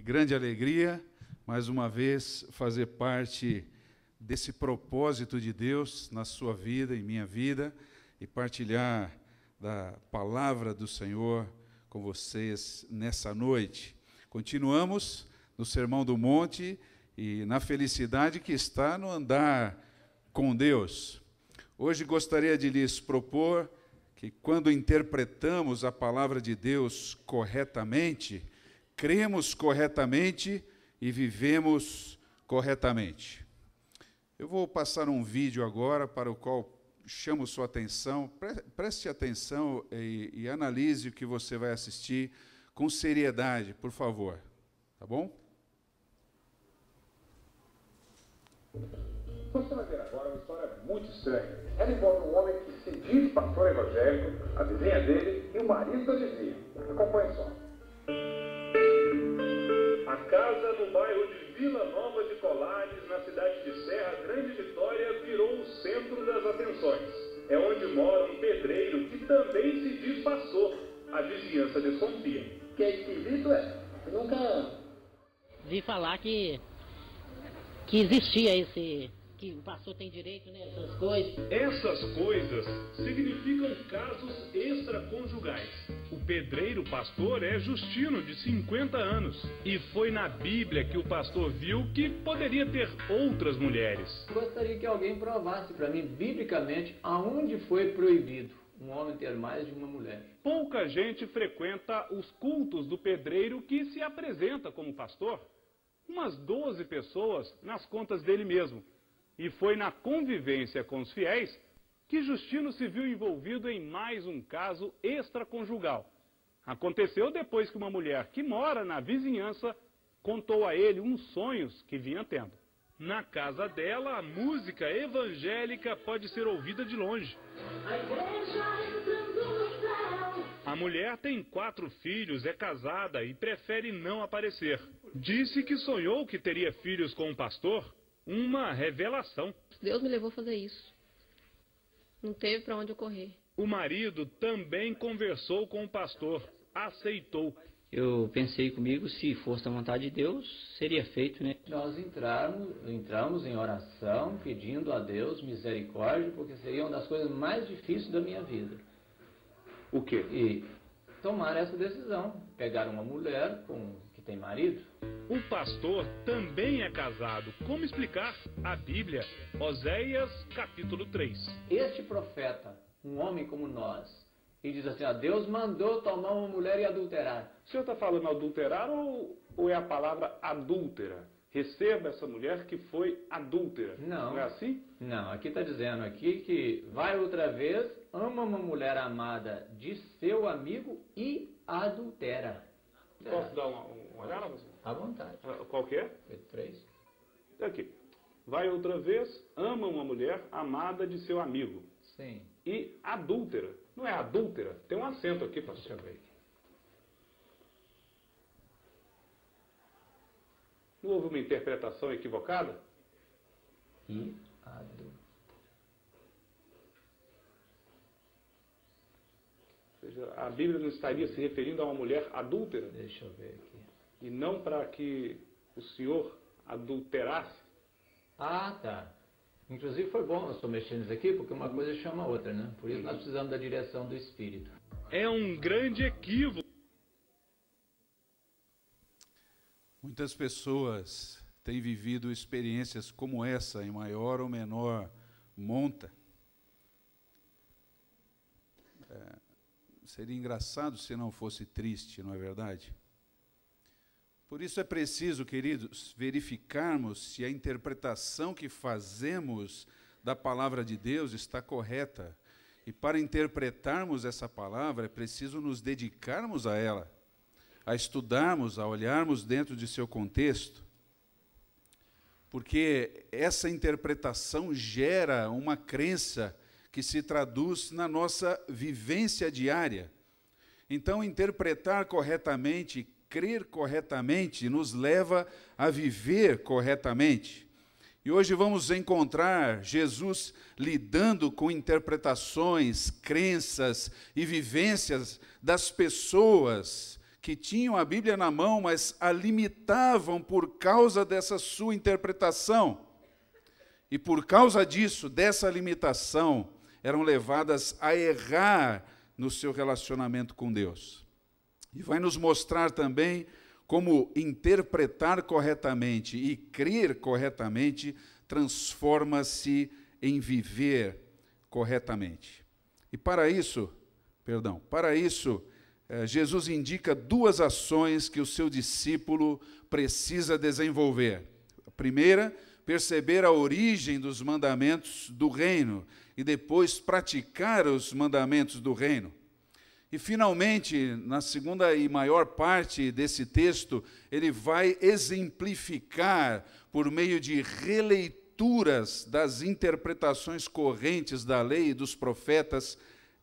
grande alegria, mais uma vez, fazer parte desse propósito de Deus na sua vida e minha vida e partilhar da palavra do Senhor com vocês nessa noite. Continuamos no Sermão do Monte e na felicidade que está no andar com Deus. Hoje gostaria de lhes propor que quando interpretamos a palavra de Deus corretamente, cremos corretamente e vivemos corretamente. Eu vou passar um vídeo agora para o qual chamo sua atenção. Preste atenção e analise o que você vai assistir com seriedade, por favor. Tá bom? Você vai ver agora uma história muito estranha. Ela envolve um homem que se diz pastor evangélico, a vizinha dele e o marido da vizinha. Acompanhe só. A casa no bairro de Vila Nova de Colares, na cidade de Serra Grande Vitória, virou o centro das atenções. É onde mora um pedreiro que também se diz pastor. A vizinhança desconfia. Que é esquisito, é? Eu nunca vi falar que existia esse... que o pastor tem direito nessas coisas. Essas coisas significam casos extraconjugais. O pedreiro pastor é Justino, de 50 anos. E foi na Bíblia que o pastor viu que poderia ter outras mulheres. Gostaria que alguém provasse para mim, biblicamente, aonde foi proibido um homem ter mais de uma mulher. Pouca gente frequenta os cultos do pedreiro que se apresenta como pastor. Umas 12 pessoas nas contas dele mesmo. E foi na convivência com os fiéis que Justino se viu envolvido em mais um caso extraconjugal. Aconteceu depois que uma mulher que mora na vizinhança contou a ele uns sonhos que vinha tendo. Na casa dela, a música evangélica pode ser ouvida de longe. A mulher tem 4 filhos, é casada e prefere não aparecer. Disse que sonhou que teria filhos com um pastor. Uma revelação. Deus me levou a fazer isso. Não teve para onde eu correr. O marido também conversou com o pastor. Aceitou. Eu pensei comigo, se fosse a vontade de Deus, seria feito, né? Nós entramos em oração, pedindo a Deus misericórdia, porque seria uma das coisas mais difíceis da minha vida. O quê? E tomar essa decisão. Pegar uma mulher que tem marido. O pastor também é casado. Como explicar? A Bíblia, Oséias, capítulo 3. Este profeta, um homem como nós, e diz assim, Deus mandou tomar uma mulher e adulterar. O senhor está falando adulterar ou é a palavra adúltera? Receba essa mulher que foi adúltera. Não. Não é assim? Não, aqui está dizendo aqui que vai outra vez, ama uma mulher amada de seu amigo e adultera. Posso dar uma olhada? À vontade. Qual que é? 3. Aqui. Vai outra vez, ama uma mulher amada de seu amigo. Sim. E adúltera. Não é adúltera? Tem um acento aqui, pastor. Deixa eu ver aqui. Não houve uma interpretação equivocada? E adultera. Ou seja, a Bíblia não estaria se referindo a uma mulher adúltera? Deixa eu ver aqui. E não para que o senhor adulterasse? Ah, tá. Inclusive foi bom eu estou mexendo nisso aqui, porque uma coisa chama a outra, né? Por isso nós precisamos da direção do Espírito. É um grande equívoco. Muitas pessoas têm vivido experiências como essa, em maior ou menor monta. Seria engraçado se não fosse triste, não é verdade? Por isso é preciso, queridos, verificarmos se a interpretação que fazemos da palavra de Deus está correta. E para interpretarmos essa palavra, é preciso nos dedicarmos a ela, a estudarmos, a olharmos dentro de seu contexto. Porque essa interpretação gera uma crença que se traduz na nossa vivência diária. Então, interpretar corretamente, crer corretamente, nos leva a viver corretamente. E hoje vamos encontrar Jesus lidando com interpretações, crenças e vivências das pessoas que tinham a Bíblia na mão, mas a limitavam por causa dessa sua interpretação. E por causa disso, dessa limitação, eram levadas a errar no seu relacionamento com Deus. E vai nos mostrar também como interpretar corretamente e crer corretamente transforma-se em viver corretamente. E para isso, Jesus indica duas ações que o seu discípulo precisa desenvolver. A primeira, perceber a origem dos mandamentos do reino e depois praticar os mandamentos do reino. E, finalmente, na segunda e maior parte desse texto, ele vai exemplificar, por meio de releituras das interpretações correntes da lei e dos profetas,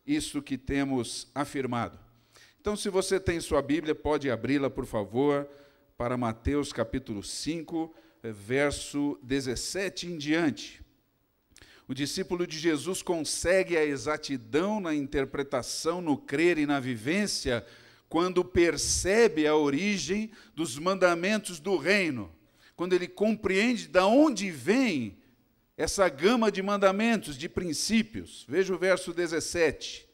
isso que temos afirmado. Então, se você tem sua Bíblia, pode abri-la, por favor, para Mateus capítulo 5, verso 17 em diante. O discípulo de Jesus consegue a exatidão na interpretação, no crer e na vivência, quando percebe a origem dos mandamentos do reino, quando ele compreende de onde vem essa gama de mandamentos, de princípios. Veja o verso 17.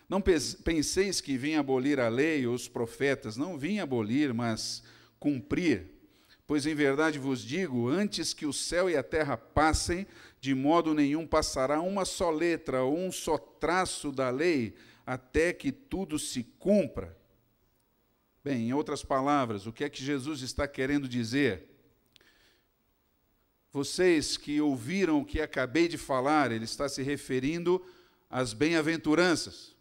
Não penseis que vim abolir a lei ou os profetas, não vim abolir, mas cumprir. Pois em verdade vos digo, antes que o céu e a terra passem, de modo nenhum passará uma só letra ou um só traço da lei, até que tudo se cumpra. Bem, em outras palavras, o que é que Jesus está querendo dizer? Vocês que ouviram o que acabei de falar, ele está se referindo às bem-aventuranças.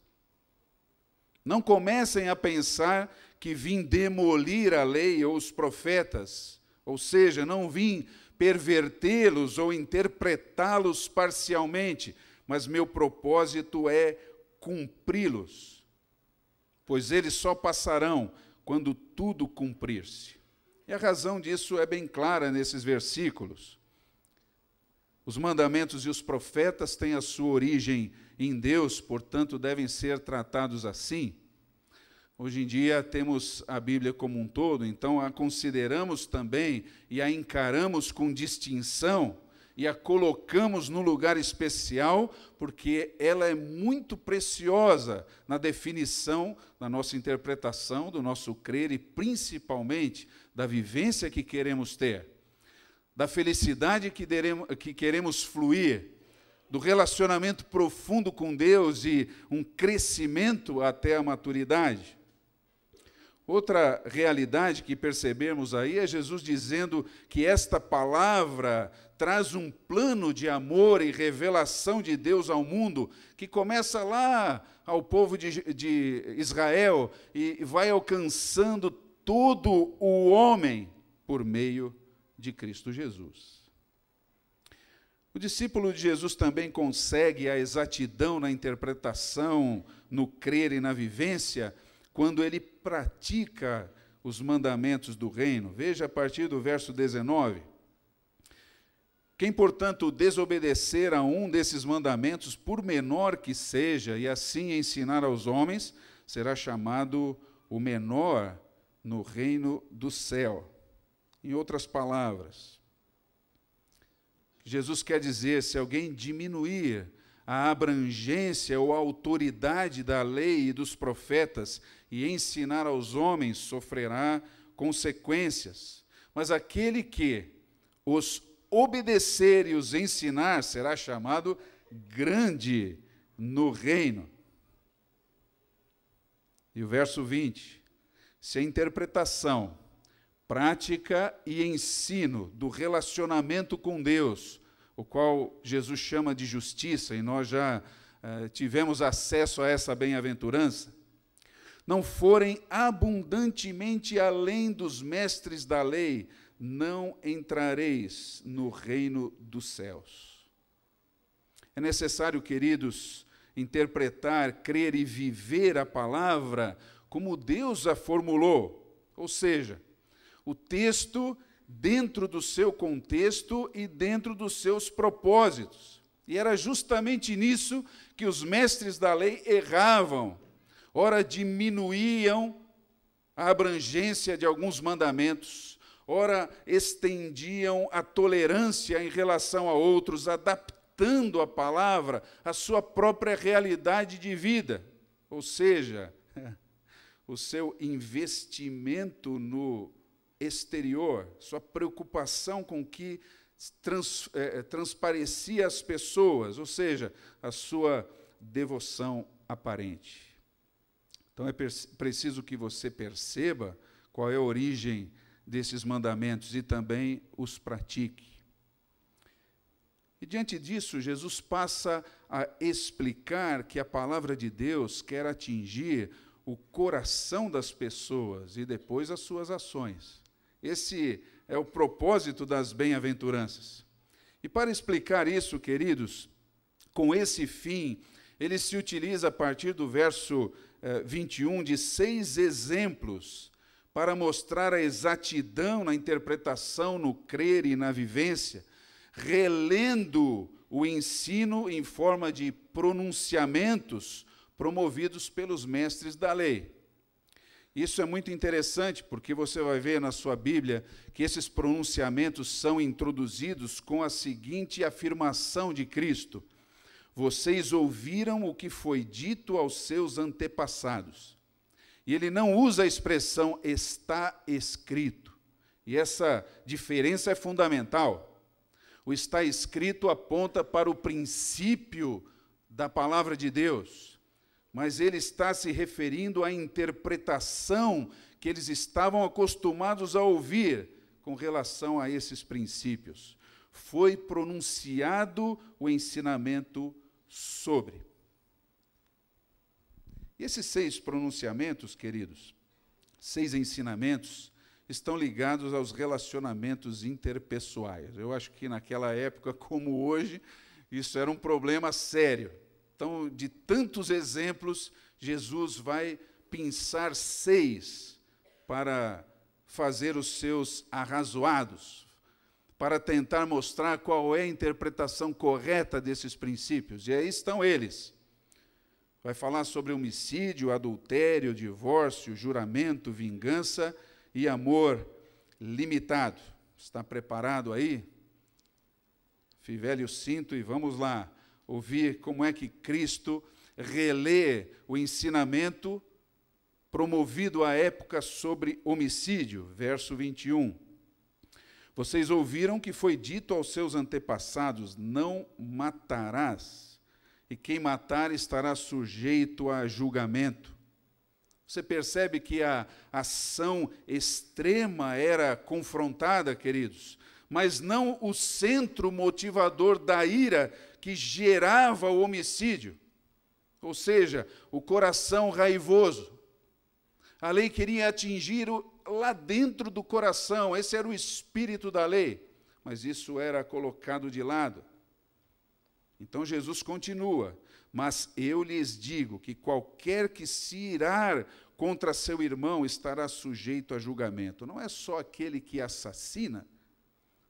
Não comecem a pensar que vim demolir a lei ou os profetas, ou seja, não vim pervertê-los ou interpretá-los parcialmente, mas meu propósito é cumpri-los, pois eles só passarão quando tudo cumprir-se. E a razão disso é bem clara nesses versículos. Os mandamentos e os profetas têm a sua origem em Deus, portanto, devem ser tratados assim. Hoje em dia temos a Bíblia como um todo, então a consideramos também e a encaramos com distinção e a colocamos no lugar especial, porque ela é muito preciosa na definição da nossa interpretação, do nosso crer e principalmente da vivência que queremos ter, da felicidade que queremos fluir, do relacionamento profundo com Deus e um crescimento até a maturidade. Outra realidade que percebemos aí é Jesus dizendo que esta palavra traz um plano de amor e revelação de Deus ao mundo, que começa lá ao povo de Israel e vai alcançando todo o homem por meio de Cristo Jesus. O discípulo de Jesus também consegue a exatidão na interpretação, no crer e na vivência, quando ele pratica os mandamentos do reino. Veja a partir do verso 19. Quem, portanto, desobedecer a um desses mandamentos, por menor que seja, e assim ensinar aos homens, será chamado o menor no reino do céu. Em outras palavras, Jesus quer dizer, se alguém diminuir a abrangência ou a autoridade da lei e dos profetas e ensinar aos homens, sofrerá consequências. Mas aquele que os obedecer e os ensinar será chamado grande no reino. E o verso 20, se a interpretação, prática e ensino do relacionamento com Deus, o qual Jesus chama de justiça, e nós já tivemos acesso a essa bem-aventurança, não forem abundantemente além dos mestres da lei, não entrareis no reino dos céus. É necessário, queridos, interpretar, crer e viver a palavra como Deus a formulou, ou seja, o texto dentro do seu contexto e dentro dos seus propósitos. E era justamente nisso que os mestres da lei erravam. Ora diminuíam a abrangência de alguns mandamentos, ora estendiam a tolerância em relação a outros, adaptando a palavra à sua própria realidade de vida. Ou seja, o seu investimento no exterior, sua preocupação com o que transparecia às pessoas, ou seja, a sua devoção aparente. Então é preciso que você perceba qual é a origem desses mandamentos e também os pratique. E diante disso, Jesus passa a explicar que a palavra de Deus quer atingir o coração das pessoas e depois as suas ações. Esse é o propósito das bem-aventuranças. E para explicar isso, queridos, com esse fim, ele se utiliza a partir do verso 21 de 6 exemplos para mostrar a exatidão na interpretação, no crer e na vivência, relendo o ensino em forma de pronunciamentos promovidos pelos mestres da lei. Isso é muito interessante, porque você vai ver na sua Bíblia que esses pronunciamentos são introduzidos com a seguinte afirmação de Cristo: vocês ouviram o que foi dito aos seus antepassados. E ele não usa a expressão está escrito. E essa diferença é fundamental. O está escrito aponta para o princípio da palavra de Deus, mas ele está se referindo à interpretação que eles estavam acostumados a ouvir com relação a esses princípios. Foi pronunciado o ensinamento sobre. E esses 6 pronunciamentos, queridos, 6 ensinamentos, estão ligados aos relacionamentos interpessoais. Eu acho que naquela época, como hoje, isso era um problema sério. Então, de tantos exemplos, Jesus vai pensar 6 para fazer os seus arrazoados, para tentar mostrar qual é a interpretação correta desses princípios. E aí estão eles. Vai falar sobre homicídio, adultério, divórcio, juramento, vingança e amor limitado. Está preparado aí? Fivele o cinto e vamos lá ouvir como é que Cristo relê o ensinamento promovido à época sobre homicídio. Verso 21. Vocês ouviram que foi dito aos seus antepassados, não matarás, e quem matar estará sujeito a julgamento. Você percebe que a ação extrema era confrontada, queridos, mas não o centro motivador da ira que gerava o homicídio, ou seja, o coração raivoso. A lei queria atingir lá dentro do coração, esse era o espírito da lei, mas isso era colocado de lado. Então Jesus continua: mas eu lhes digo que qualquer que se irar contra seu irmão estará sujeito a julgamento. Não é só aquele que assassina,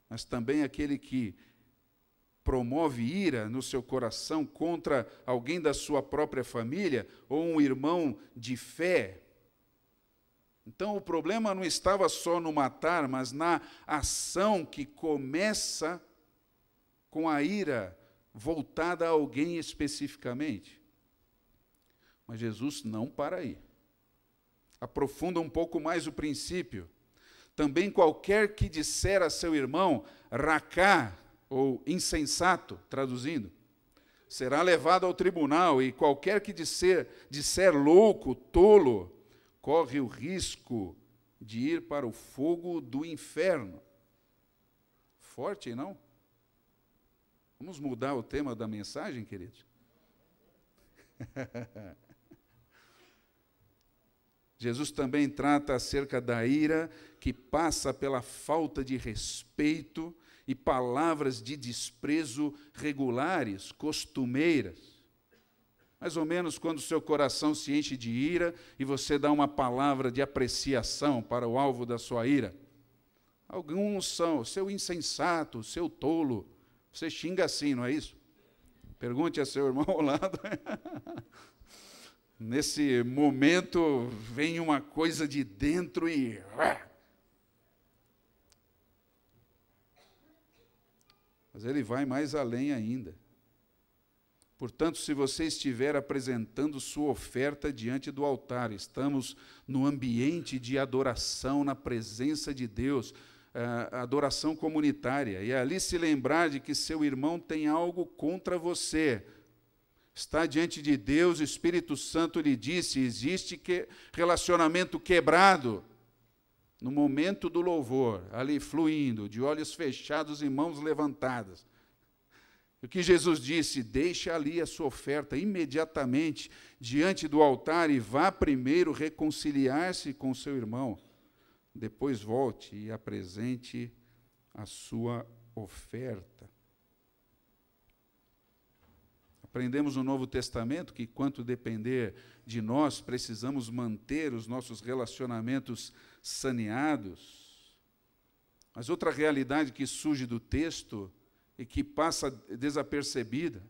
mas também aquele que promove ira no seu coração contra alguém da sua própria família ou um irmão de fé. Então o problema não estava só no matar, mas na ação que começa com a ira voltada a alguém especificamente. Mas Jesus não para aí. Aprofunda um pouco mais o princípio. Também qualquer que disser a seu irmão, racá, ou insensato, traduzindo, será levado ao tribunal, e qualquer que disser louco, tolo, corre o risco de ir para o fogo do inferno. Forte, não? Vamos mudar o tema da mensagem, queridos? Jesus também trata acerca da ira que passa pela falta de respeito e palavras de desprezo regulares, costumeiras. Mais ou menos quando o seu coração se enche de ira e você dá uma palavra de apreciação para o alvo da sua ira. Alguns são, seu insensato, seu tolo. Você xinga assim, não é isso? Pergunte a seu irmão ao lado. Nesse momento vem uma coisa de dentro e... Mas ele vai mais além ainda. Portanto, se você estiver apresentando sua oferta diante do altar, estamos no ambiente de adoração, na presença de Deus, adoração comunitária, e ali se lembrar de que seu irmão tem algo contra você, está diante de Deus, o Espírito Santo lhe disse, existe relacionamento quebrado, no momento do louvor, ali fluindo, de olhos fechados e mãos levantadas. O que Jesus disse, deixa ali a sua oferta imediatamente diante do altar e vá primeiro reconciliar-se com seu irmão. Depois volte e apresente a sua oferta. Aprendemos no Novo Testamento que, quanto depender de nós, precisamos manter os nossos relacionamentos saneados. Mas outra realidade que surge do texto e que passa desapercebida,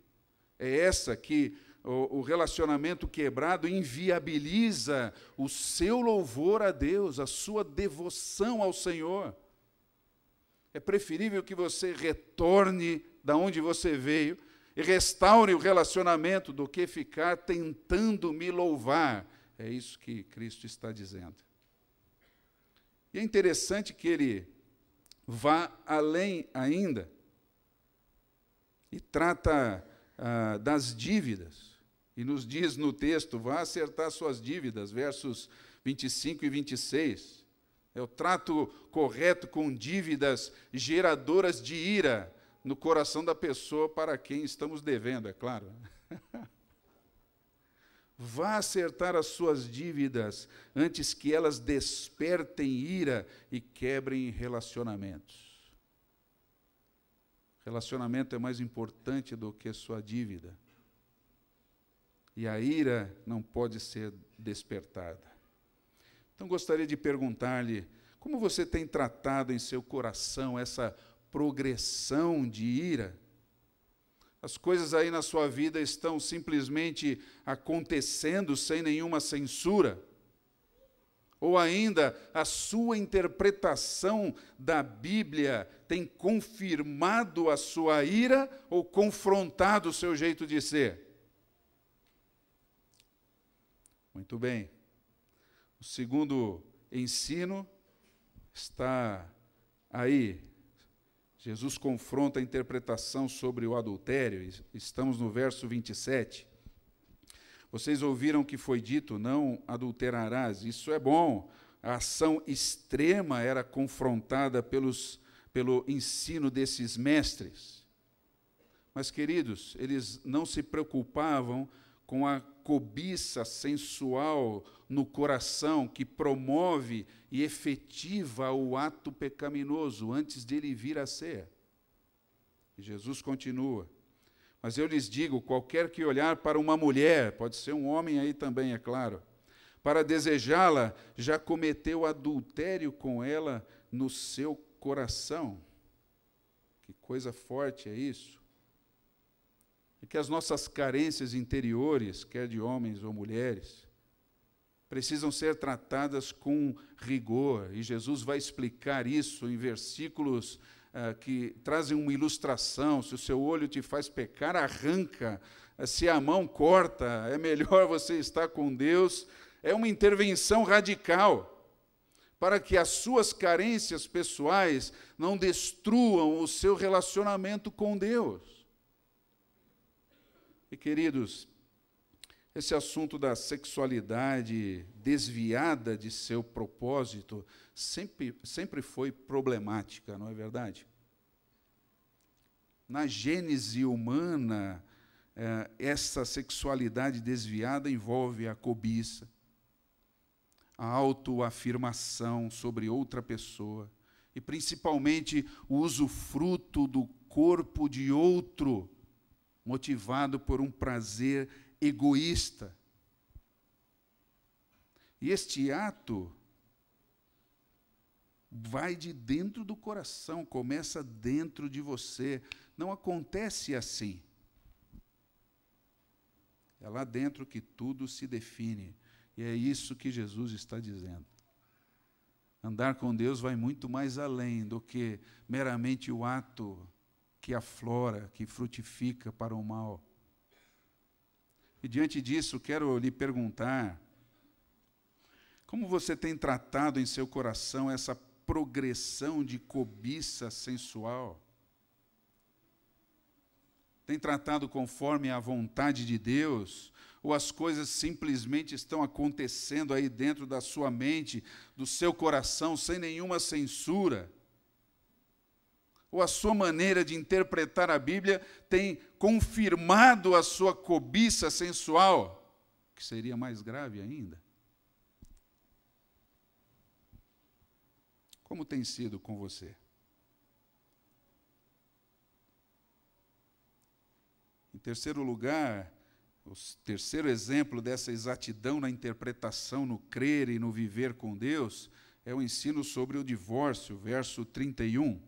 é essa que o relacionamento quebrado inviabiliza o seu louvor a Deus, a sua devoção ao Senhor. É preferível que você retorne da onde você veio e restaure o relacionamento do que ficar tentando me louvar. É isso que Cristo está dizendo. E é interessante que ele vá além ainda, e trata das dívidas, e nos diz no texto, vá acertar suas dívidas, versos 25 e 26. É o trato correto com dívidas geradoras de ira no coração da pessoa para quem estamos devendo, é claro. Vá acertar as suas dívidas antes que elas despertem ira e quebrem relacionamentos. Relacionamento é mais importante do que sua dívida. E a ira não pode ser despertada. Então, gostaria de perguntar-lhe, como você tem tratado em seu coração essa progressão de ira? As coisas aí na sua vida estão simplesmente acontecendo sem nenhuma censura? Ou ainda, a sua interpretação da Bíblia tem confirmado a sua ira ou confrontado o seu jeito de ser? Muito bem. O segundo ensino está aí. Jesus confronta a interpretação sobre o adultério. Estamos no verso 27. Vocês ouviram que foi dito, não adulterarás. Isso é bom. A ação extrema era confrontada pelo ensino desses mestres. Mas, queridos, eles não se preocupavam com a cobiça sensual no coração que promove e efetiva o ato pecaminoso antes dele vir a ser. E Jesus continua. Mas eu lhes digo, qualquer que olhar para uma mulher, pode ser um homem aí também, é claro, para desejá-la, já cometeu adultério com ela no seu coração. Que coisa forte é isso. E que as nossas carências interiores, quer de homens ou mulheres, precisam ser tratadas com rigor. E Jesus vai explicar isso em versículos que trazem uma ilustração. Se o seu olho te faz pecar, arranca. Se a mão corta, é melhor você estar com Deus. É uma intervenção radical para que as suas carências pessoais não destruam o seu relacionamento com Deus. E, queridos, esse assunto da sexualidade desviada de seu propósito sempre foi problemática, não é verdade? Na gênese humana, essa sexualidade desviada envolve a cobiça, a autoafirmação sobre outra pessoa e, principalmente, o usufruto do corpo de outro, motivado por um prazer egoísta. E este ato vai de dentro do coração, começa dentro de você. Não acontece assim. É lá dentro que tudo se define. E é isso que Jesus está dizendo. Andar com Deus vai muito mais além do que meramente o ato que aflora, que frutifica para o mal. E diante disso, quero lhe perguntar, como você tem tratado em seu coração essa progressão de cobiça sensual? Tem tratado conforme a vontade de Deus? Ou as coisas simplesmente estão acontecendo aí dentro da sua mente, do seu coração, sem nenhuma censura? Ou a sua maneira de interpretar a Bíblia tem confirmado a sua cobiça sensual? Que seria mais grave ainda. Como tem sido com você? Em terceiro lugar, o terceiro exemplo dessa exatidão na interpretação, no crer e no viver com Deus, é o ensino sobre o divórcio, verso 31.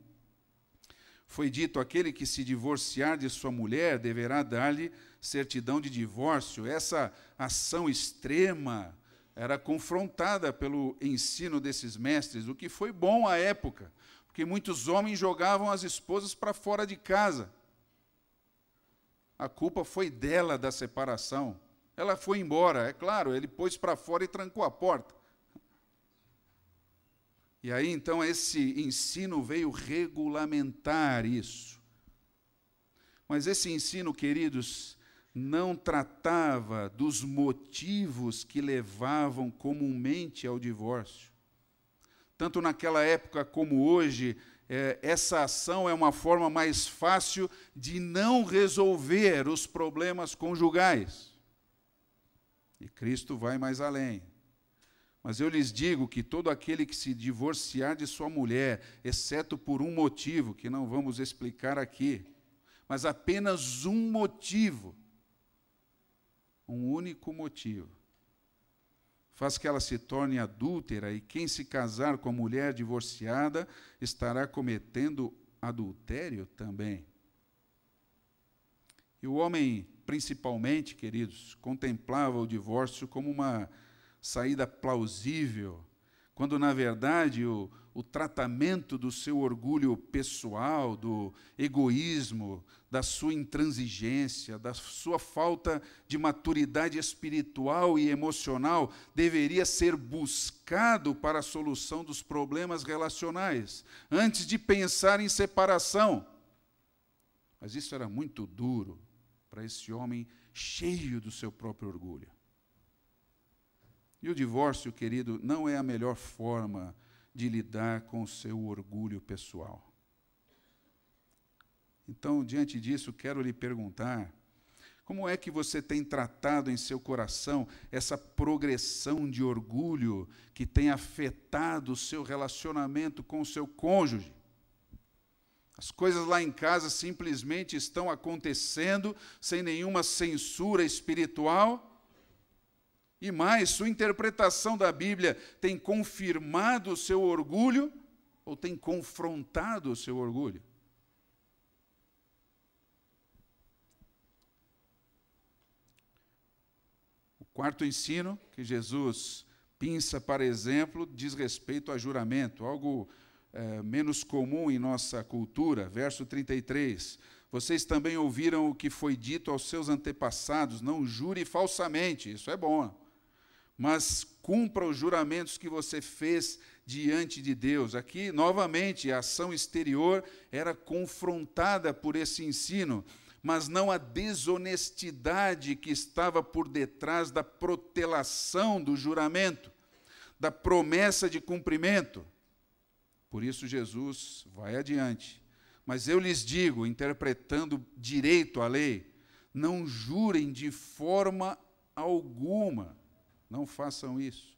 Foi dito, aquele que se divorciar de sua mulher deverá dar-lhe certidão de divórcio. Essa ação extrema era confrontada pelo ensino desses mestres, o que foi bom à época, porque muitos homens jogavam as esposas para fora de casa. A culpa foi dela da separação. Ela foi embora, é claro, ele pôs para fora e trancou a porta. E aí, então, esse ensino veio regulamentar isso. Mas esse ensino, queridos, não tratava dos motivos que levavam comumente ao divórcio. Tanto naquela época como hoje, essa ação é uma forma mais fácil de não resolver os problemas conjugais. E Cristo vai mais além. Mas eu lhes digo que todo aquele que se divorciar de sua mulher, exceto por um motivo, que não vamos explicar aqui, mas apenas um motivo, um único motivo, faz que ela se torne adúltera, e quem se casar com a mulher divorciada estará cometendo adultério também. E o homem, principalmente, queridos, contemplava o divórcio como uma saída plausível, quando, na verdade, o tratamento do seu orgulho pessoal, do egoísmo, da sua intransigência, da sua falta de maturidade espiritual e emocional deveria ser buscado para a solução dos problemas relacionais, antes de pensar em separação. Mas isso era muito duro para esse homem cheio do seu próprio orgulho. E o divórcio, querido, não é a melhor forma de lidar com o seu orgulho pessoal. Então, diante disso, quero lhe perguntar, como é que você tem tratado em seu coração essa progressão de orgulho que tem afetado o seu relacionamento com o seu cônjuge? As coisas lá em casa simplesmente estão acontecendo sem nenhuma censura espiritual? E mais, sua interpretação da Bíblia tem confirmado o seu orgulho ou tem confrontado o seu orgulho? O quarto ensino que Jesus pinça para exemplo diz respeito a juramento, algo menos comum em nossa cultura. Verso 33. Vocês também ouviram o que foi dito aos seus antepassados, não jure falsamente, isso é bom. Mas cumpra os juramentos que você fez diante de Deus. Aqui, novamente, a ação exterior era confrontada por esse ensino, mas não a desonestidade que estava por detrás da protelação do juramento, da promessa de cumprimento. Por isso Jesus vai adiante. Mas eu lhes digo, interpretando direito a lei, não jurem de forma alguma. Não façam isso.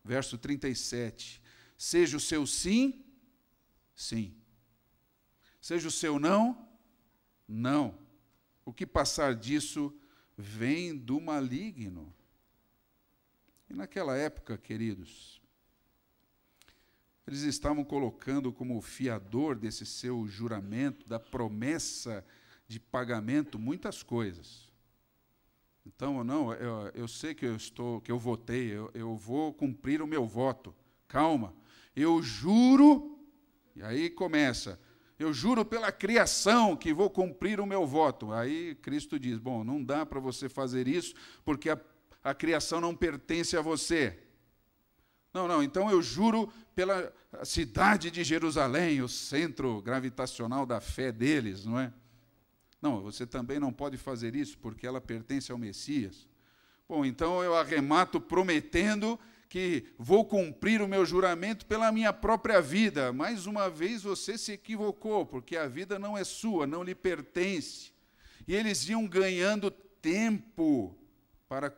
Verso 37. Seja o seu sim, sim. Seja o seu não, não. O que passar disso vem do maligno. E naquela época, queridos, eles estavam colocando como fiador desse seu juramento, da promessa de pagamento, muitas coisas. Então, não, eu sei que eu votei, eu vou cumprir o meu voto. Calma, eu juro, e aí começa, eu juro pela criação que vou cumprir o meu voto. Aí Cristo diz, bom, não dá para você fazer isso, porque a criação não pertence a você. Não, então eu juro pela cidade de Jerusalém, o centro gravitacional da fé deles, não é? Não, você também não pode fazer isso, porque ela pertence ao Messias. Bom, então eu arremato prometendo que vou cumprir o meu juramento pela minha própria vida. Mais uma vez você se equivocou, porque a vida não é sua, não lhe pertence. E eles iam ganhando tempo para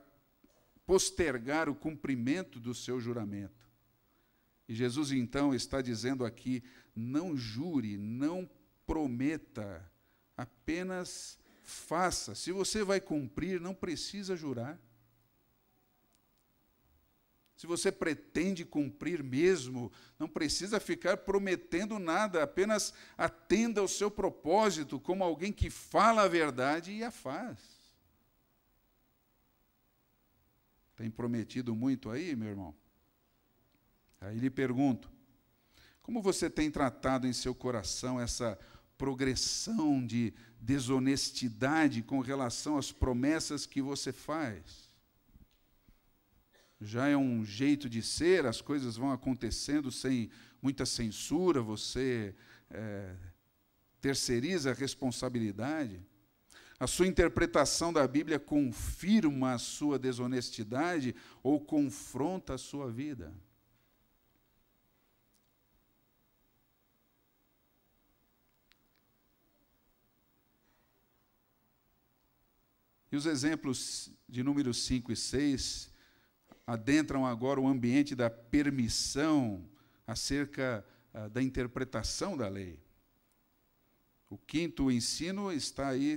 postergar o cumprimento do seu juramento. E Jesus, então, está dizendo aqui, não jure, não prometa, apenas faça. Se você vai cumprir, não precisa jurar. Se você pretende cumprir mesmo, não precisa ficar prometendo nada, apenas atenda ao seu propósito como alguém que fala a verdade e a faz. Tem prometido muito aí, meu irmão? Aí lhe pergunto, como você tem tratado em seu coração essa progressão de desonestidade com relação às promessas que você faz? Já é um jeito de ser, as coisas vão acontecendo sem muita censura, você terceiriza a responsabilidade. A sua interpretação da Bíblia confirma a sua desonestidade ou confronta a sua vida? E os exemplos de números 5 e 6 adentram agora o ambiente da permissão acerca da interpretação da lei. O quinto ensino está aí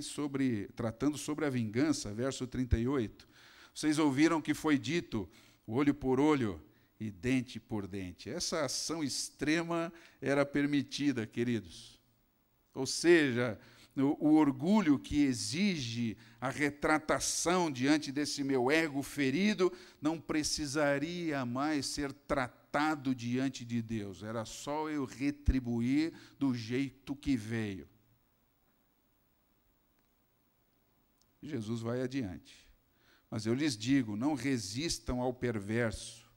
tratando sobre a vingança, verso 38. Vocês ouviram que foi dito, olho por olho e dente por dente. Essa ação extrema era permitida, queridos. Ou seja, o orgulho que exige a retratação diante desse meu ego ferido não precisaria mais ser tratado diante de Deus. Era só eu retribuir do jeito que veio. Jesus vai adiante. Mas eu lhes digo, não resistam ao perverso.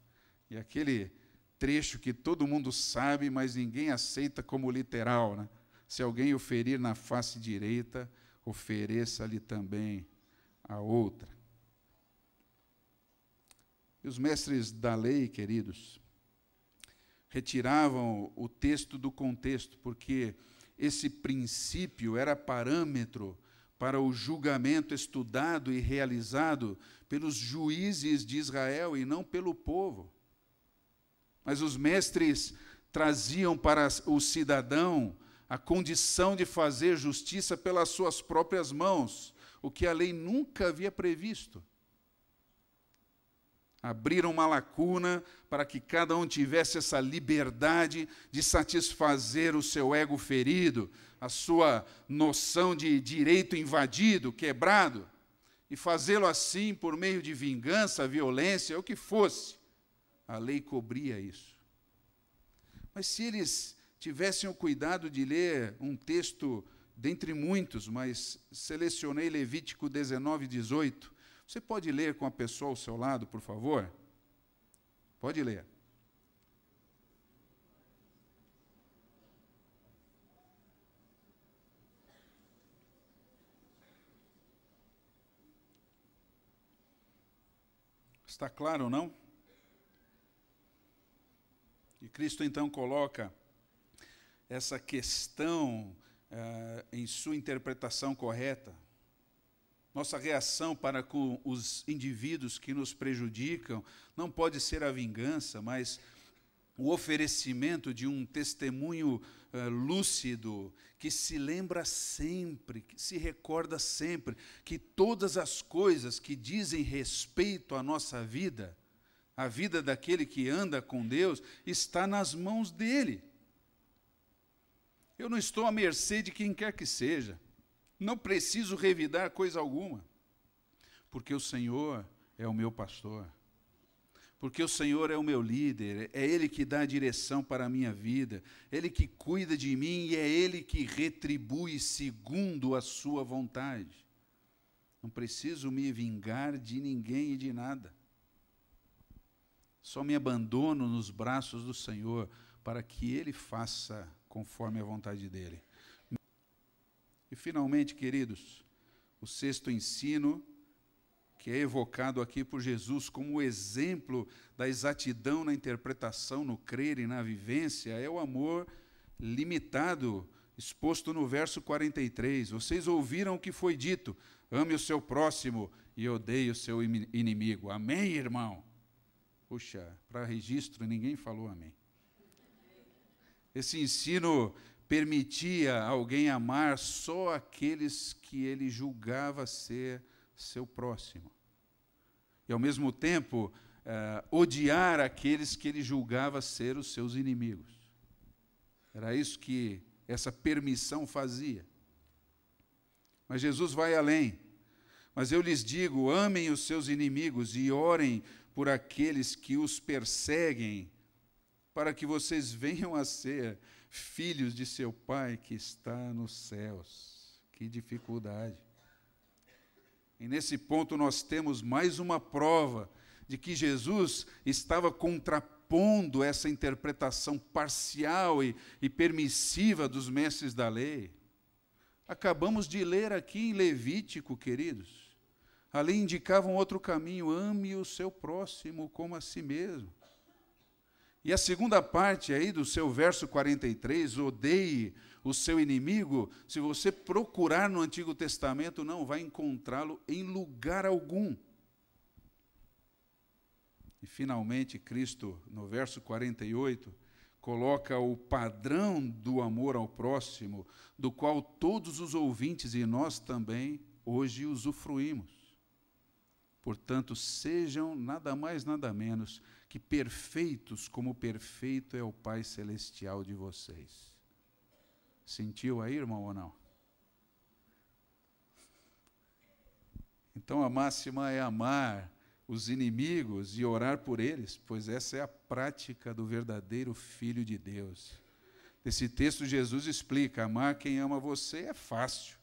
E aquele trecho que todo mundo sabe, mas ninguém aceita como literal, né? Se alguém o ferir na face direita, ofereça-lhe também a outra. E os mestres da lei, queridos, retiravam o texto do contexto, porque esse princípio era parâmetro para o julgamento estudado e realizado pelos juízes de Israel e não pelo povo. Mas os mestres traziam para o cidadão a condição de fazer justiça pelas suas próprias mãos, o que a lei nunca havia previsto. Abriram uma lacuna para que cada um tivesse essa liberdade de satisfazer o seu ego ferido, a sua noção de direito invadido, quebrado, e fazê-lo assim por meio de vingança, violência, o que fosse. A lei cobria isso. Mas se eles tivessem o cuidado de ler um texto dentre muitos, mas selecionei Levítico 19, 18. Você pode ler com a pessoa ao seu lado, por favor? Pode ler. Está claro ou não? E Cristo então coloca essa questão em sua interpretação correta. Nossa reação para com os indivíduos que nos prejudicam não pode ser a vingança, mas o oferecimento de um testemunho lúcido, que se lembra sempre, que se recorda sempre, que todas as coisas que dizem respeito à nossa vida, a vida daquele que anda com Deus, está nas mãos dele. Eu não estou à mercê de quem quer que seja. Não preciso revidar coisa alguma. Porque o Senhor é o meu pastor. Porque o Senhor é o meu líder, é Ele que dá a direção para a minha vida, Ele que cuida de mim e é Ele que retribui segundo a sua vontade. Não preciso me vingar de ninguém e de nada. Só me abandono nos braços do Senhor para que Ele faça conforme a vontade dEle. E finalmente, queridos, o sexto ensino, que é evocado aqui por Jesus como exemplo da exatidão na interpretação, no crer e na vivência, é o amor limitado, exposto no verso 43. Vocês ouviram o que foi dito: ame o seu próximo e odeie o seu inimigo. Amém, irmão? Puxa, para registro, ninguém falou amém. Esse ensino permitia alguém amar só aqueles que ele julgava ser seu próximo. E, ao mesmo tempo, odiar aqueles que ele julgava ser os seus inimigos. Era isso que essa permissão fazia. Mas Jesus vai além. Mas eu lhes digo, amem os seus inimigos e orem por aqueles que os perseguem, para que vocês venham a ser filhos de seu Pai que está nos céus. Que dificuldade. E nesse ponto nós temos mais uma prova de que Jesus estava contrapondo essa interpretação parcial e permissiva dos mestres da lei. Acabamos de ler aqui em Levítico, queridos. Ali indicava um outro caminho: ame o seu próximo como a si mesmo. E a segunda parte aí do seu verso 43, odeie o seu inimigo, se você procurar no Antigo Testamento, não vai encontrá-lo em lugar algum. E finalmente, Cristo, no verso 48, coloca o padrão do amor ao próximo, do qual todos os ouvintes e nós também hoje usufruímos. Portanto, sejam nada mais, nada menos que perfeitos, como perfeito é o Pai Celestial de vocês. Sentiu aí, irmão, ou não? Então a máxima é amar os inimigos e orar por eles, pois essa é a prática do verdadeiro Filho de Deus. Nesse texto, Jesus explica: amar quem ama você é fácil.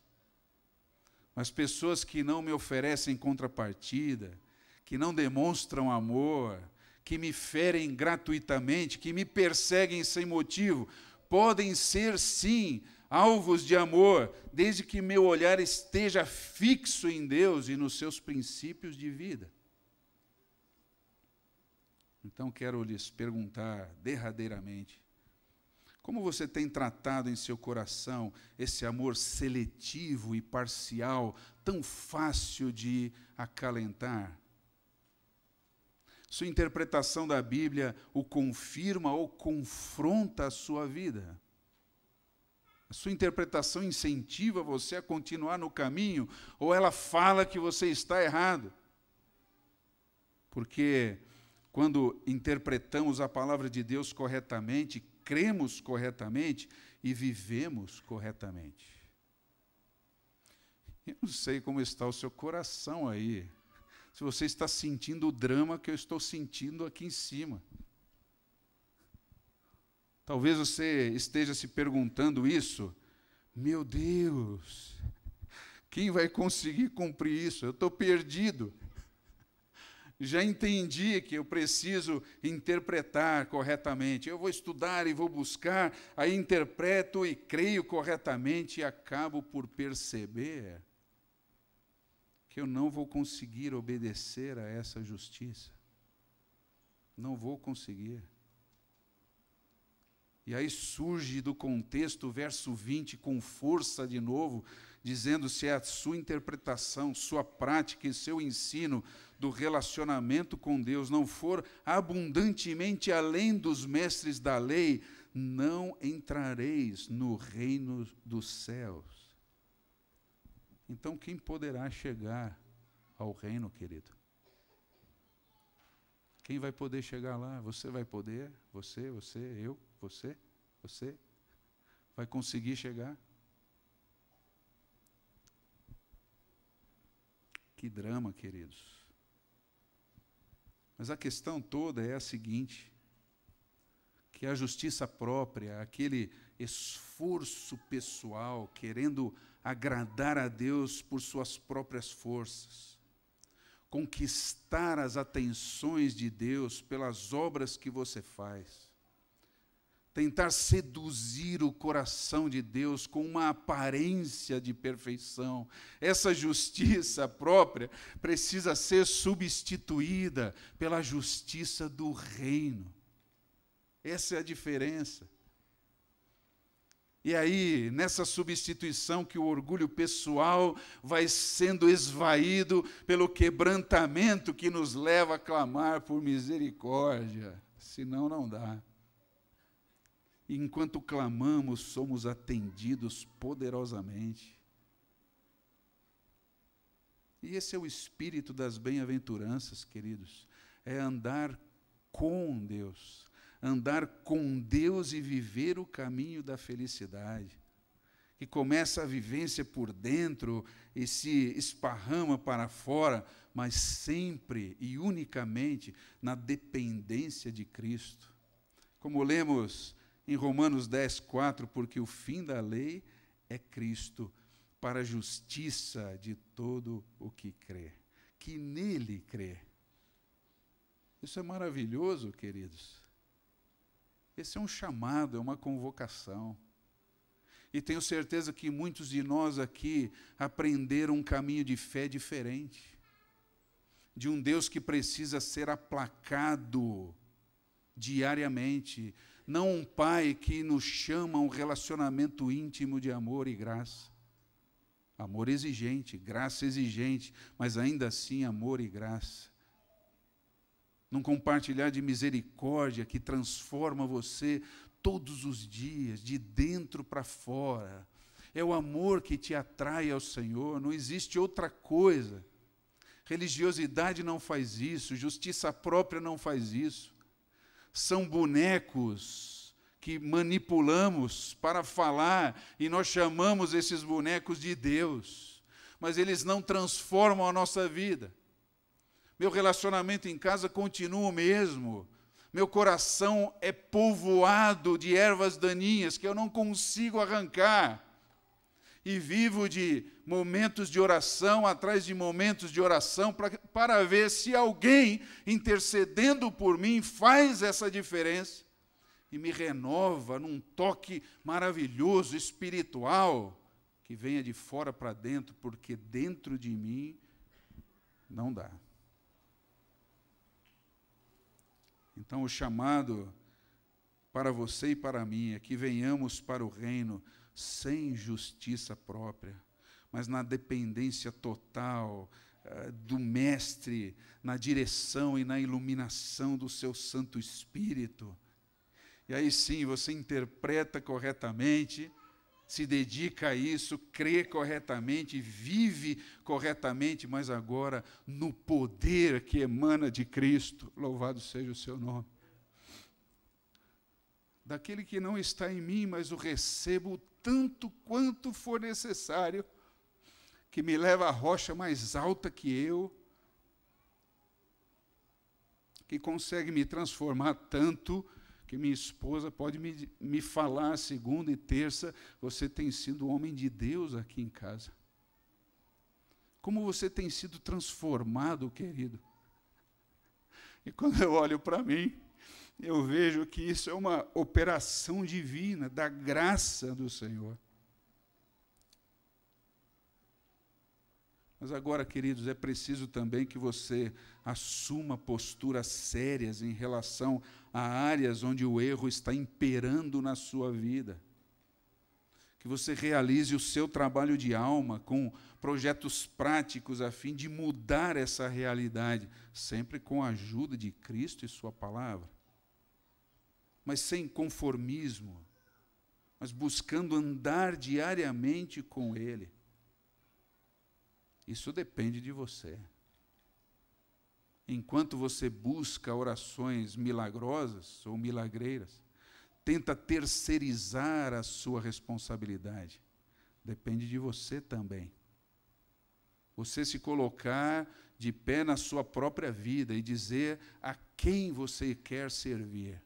Mas pessoas que não me oferecem contrapartida, que não demonstram amor, que me ferem gratuitamente, que me perseguem sem motivo, podem ser, sim, alvos de amor, desde que meu olhar esteja fixo em Deus e nos seus princípios de vida. Então, quero lhes perguntar derradeiramente: como você tem tratado em seu coração esse amor seletivo e parcial, tão fácil de acalentar? Sua interpretação da Bíblia o confirma ou confronta a sua vida? A sua interpretação incentiva você a continuar no caminho, ou ela fala que você está errado? Porque quando interpretamos a palavra de Deus corretamente, cremos corretamente e vivemos corretamente. Eu não sei como está o seu coração aí, se você está sentindo o drama que eu estou sentindo aqui em cima. Talvez você esteja se perguntando isso: meu Deus, quem vai conseguir cumprir isso? Eu estou perdido. Já entendi que eu preciso interpretar corretamente. Eu vou estudar e vou buscar, aí interpreto e creio corretamente e acabo por perceber que eu não vou conseguir obedecer a essa justiça. Não vou conseguir. E aí surge do contexto o verso 20 com força de novo, dizendo: se a sua interpretação, sua prática e seu ensino do relacionamento com Deus não for abundantemente além dos mestres da lei, não entrareis no reino dos céus. Então, quem poderá chegar ao reino, querido? Quem vai poder chegar lá? Você vai poder? Você, eu, você vai conseguir chegar? Que drama, queridos. Mas a questão toda é a seguinte, que a justiça própria, aquele esforço pessoal, querendo agradar a Deus por suas próprias forças, conquistar as atenções de Deus pelas obras que você faz, tentar seduzir o coração de Deus com uma aparência de perfeição. Essa justiça própria precisa ser substituída pela justiça do reino. Essa é a diferença. E aí, nessa substituição que o orgulho pessoal vai sendo esvaído pelo quebrantamento que nos leva a clamar por misericórdia. Senão não dá. E enquanto clamamos, somos atendidos poderosamente. E esse é o espírito das bem-aventuranças, queridos. É andar com Deus. Andar com Deus e viver o caminho da felicidade. Que começa a vivência por dentro e se esparrama para fora, mas sempre e unicamente na dependência de Cristo. Como lemos em Romanos 10:4, porque o fim da lei é Cristo, para a justiça de todo o que crê, que nele crê. Isso é maravilhoso, queridos. Esse é um chamado, é uma convocação. E tenho certeza que muitos de nós aqui aprenderam um caminho de fé diferente, de um Deus que precisa ser aplacado diariamente, não um pai que nos chama a um relacionamento íntimo de amor e graça. Amor exigente, graça exigente, mas ainda assim amor e graça. Num compartilhar de misericórdia que transforma você todos os dias, de dentro para fora. É o amor que te atrai ao Senhor, não existe outra coisa. Religiosidade não faz isso, justiça própria não faz isso. São bonecos que manipulamos para falar e nós chamamos esses bonecos de Deus, mas eles não transformam a nossa vida. Meu relacionamento em casa continua o mesmo. Meu coração é povoado de ervas daninhas que eu não consigo arrancar. E vivo de momentos de oração atrás de momentos de oração para ver se alguém intercedendo por mim faz essa diferença e me renova num toque maravilhoso, espiritual, que venha de fora para dentro, porque dentro de mim não dá. Então, o chamado para você e para mim é que venhamos para o reino sem justiça própria, mas na dependência total do Mestre, na direção e na iluminação do seu Santo Espírito. E aí sim, você interpreta corretamente, se dedica a isso, crê corretamente, vive corretamente, mas agora no poder que emana de Cristo. Louvado seja o seu nome. Daquele que não está em mim, mas o recebo tanto quanto for necessário, que me leva à rocha mais alta que eu, que consegue me transformar tanto que minha esposa pode me falar segunda e terça, você tem sido homem de Deus aqui em casa. Como você tem sido transformado, querido. E quando eu olho para mim, eu vejo que isso é uma operação divina, da graça do Senhor. Mas agora, queridos, é preciso também que você assuma posturas sérias em relação a áreas onde o erro está imperando na sua vida. Que você realize o seu trabalho de alma com projetos práticos a fim de mudar essa realidade, sempre com a ajuda de Cristo e sua palavra. Mas sem conformismo, mas buscando andar diariamente com Ele. Isso depende de você. Enquanto você busca orações milagrosas ou milagreiras, tenta terceirizar a sua responsabilidade. Depende de você também. Você se colocar de pé na sua própria vida e dizer a quem você quer servir.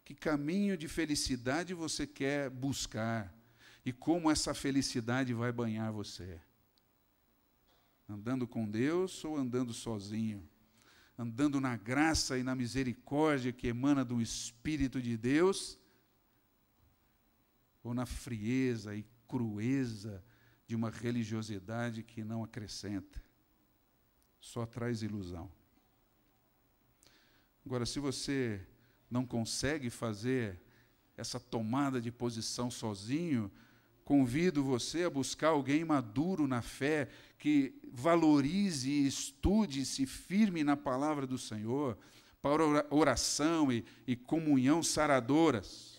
Que caminho de felicidade você quer buscar e como essa felicidade vai banhar você. Andando com Deus ou andando sozinho? Andando na graça e na misericórdia que emana do Espírito de Deus? Ou na frieza e crueza de uma religiosidade que não acrescenta, só traz ilusão? Agora, se você não consegue fazer essa tomada de posição sozinho, convido você a buscar alguém maduro na fé, que valorize e estude, se firme na palavra do Senhor, para oração e comunhão saradoras.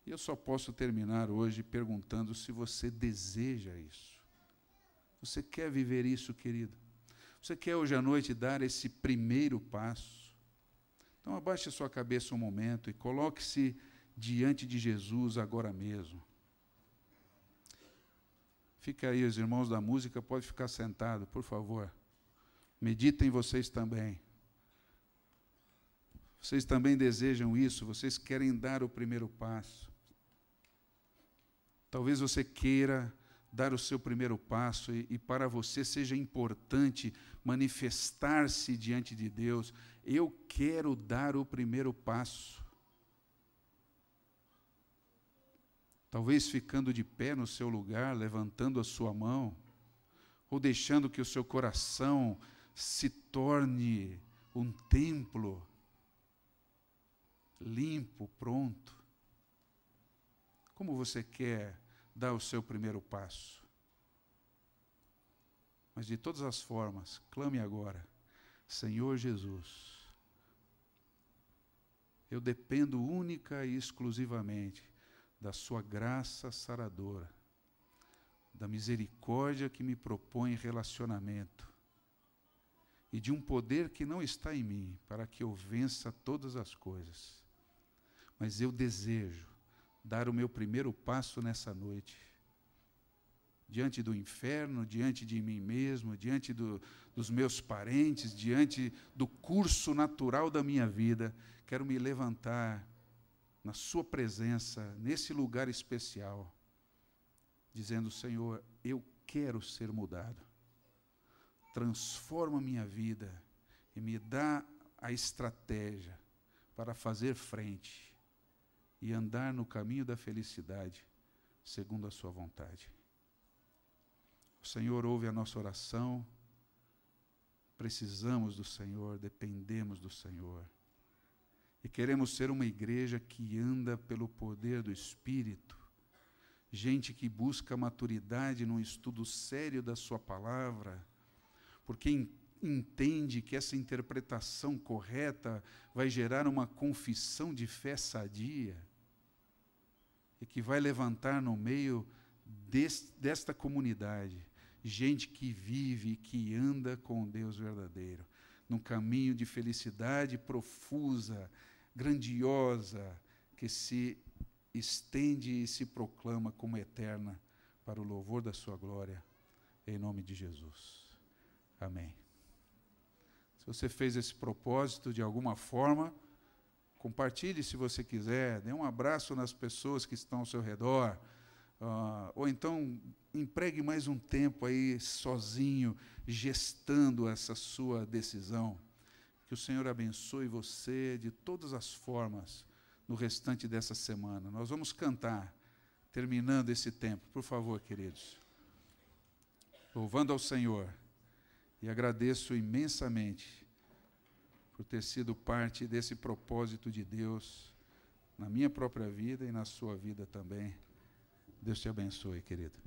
E eu só posso terminar hoje perguntando se você deseja isso. Você quer viver isso, querido? Você quer hoje à noite dar esse primeiro passo? Então abaixe a sua cabeça um momento e coloque-se diante de Jesus agora mesmo. Fica aí, os irmãos da música, pode ficar sentado, por favor. Meditem vocês também. Vocês também desejam isso, vocês querem dar o primeiro passo. Talvez você queira dar o seu primeiro passo e para você seja importante manifestar-se diante de Deus. Eu quero dar o primeiro passo. Talvez ficando de pé no seu lugar, levantando a sua mão, ou deixando que o seu coração se torne um templo limpo, pronto. Como você quer dar o seu primeiro passo? Mas de todas as formas, clame agora: Senhor Jesus, eu dependo única e exclusivamente da sua graça saradora, da misericórdia que me propõe relacionamento e de um poder que não está em mim para que eu vença todas as coisas. Mas eu desejo dar o meu primeiro passo nessa noite, diante do inferno, diante de mim mesmo, diante dos meus parentes, diante do curso natural da minha vida. Quero me levantar na sua presença, nesse lugar especial, dizendo: Senhor, eu quero ser mudado. Transforma minha vida e me dá a estratégia para fazer frente e andar no caminho da felicidade, segundo a sua vontade. O Senhor ouve a nossa oração, precisamos do Senhor, dependemos do Senhor. E queremos ser uma igreja que anda pelo poder do Espírito, gente que busca maturidade num estudo sério da sua palavra, porque entende que essa interpretação correta vai gerar uma confissão de fé sadia, e que vai levantar no meio desta comunidade gente que vive e que anda com o Deus verdadeiro, num caminho de felicidade profusa, grandiosa, que se estende e se proclama como eterna para o louvor da sua glória, em nome de Jesus. Amém. Se você fez esse propósito de alguma forma, compartilhe se você quiser, dê um abraço nas pessoas que estão ao seu redor, ou então empregue mais um tempo aí sozinho, gestando essa sua decisão. Que o Senhor abençoe você de todas as formas no restante dessa semana. Nós vamos cantar, terminando esse tempo. Por favor, queridos. Louvando ao Senhor. E agradeço imensamente por ter sido parte desse propósito de Deus na minha própria vida e na sua vida também. Deus te abençoe, querido.